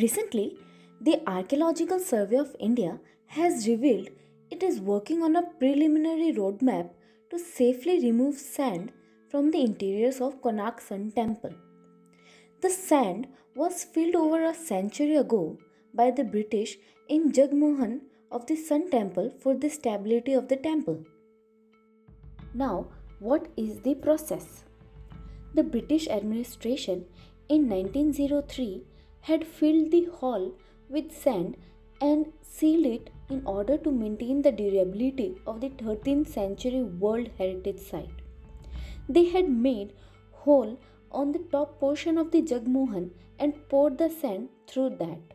Recently, the Archaeological Survey of India has revealed it is working on a preliminary roadmap to safely remove sand from the interiors of Konark Sun Temple. The sand was filled over a century ago by the British in Jagmohan of the Sun Temple for the stability of the temple. Now, what is the process? The British administration in 1903 had filled the hall with sand and sealed it in order to maintain the durability of the 13th century World Heritage Site. They had made hole on the top portion of the Jagmohan and poured the sand through that.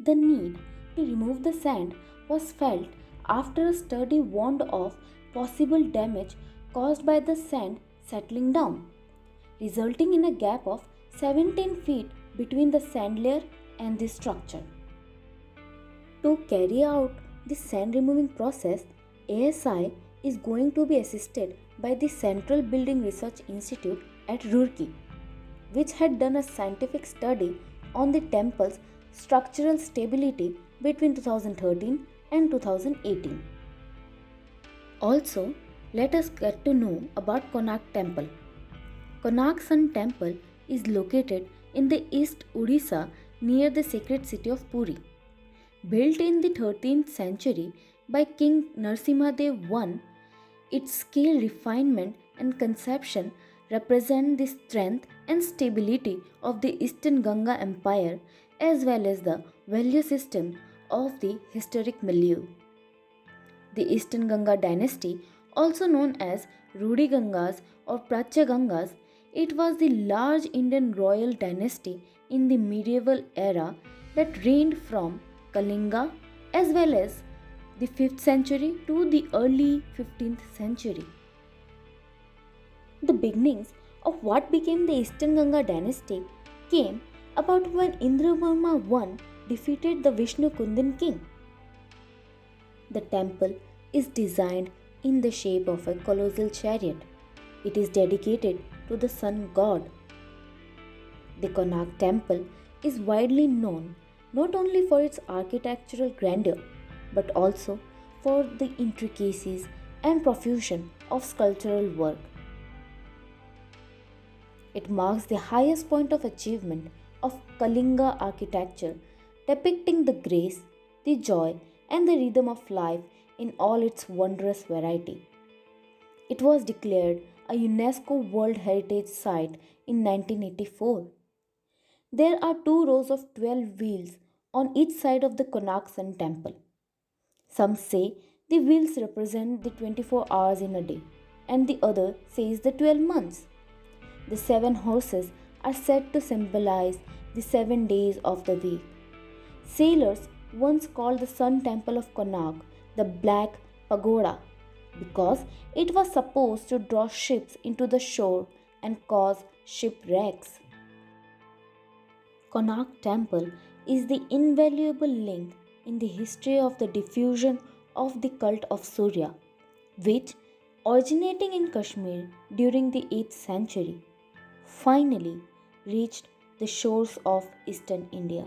The need to remove the sand was felt after a study warned of possible damage caused by the sand settling down, resulting in a gap of 17 feet between the sand layer and the structure. To carry out the sand removing process, ASI is going to be assisted by the Central Building Research Institute at Roorkee, which had done a scientific study on the temple's structural stability between 2013 and 2018. Also, let us get to know about Konark Temple. Konark Sun Temple is located in the East Odisha near the sacred city of Puri. Built in the 13th century by King Narsimhadev I, its scale, refinement, and conception represent the strength and stability of the Eastern Ganga Empire as well as the value system of the historic milieu. The Eastern Ganga dynasty, also known as Rudi Gangas or Prachya Gangas, it was the large Indian royal dynasty in the medieval era that reigned from Kalinga as well as the 5th century to the early 15th century. The beginnings of what became the Eastern Ganga dynasty came about when Indravarma I defeated the Vishnu Kundan king. The temple is designed in the shape of a colossal chariot. It is dedicated to the sun god. The Konark temple is widely known not only for its architectural grandeur but also for the intricacies and profusion of sculptural work. It marks the highest point of achievement of Kalinga architecture, depicting the grace, the joy, and the rhythm of life in all its wondrous variety. It was declared a UNESCO World Heritage Site in 1984. There are two rows of 12 wheels on each side of the Konark Sun Temple. Some say the wheels represent the 24 hours in a day, and the other says the 12 months. The 7 horses are said to symbolize the 7 days of the week. Sailors once called the Sun Temple of Konark the Black Pagoda because it was supposed to draw ships into the shore and cause shipwrecks. Konark Temple is the invaluable link in the history of the diffusion of the cult of Surya, which, originating in Kashmir during the 8th century, finally reached the shores of eastern India.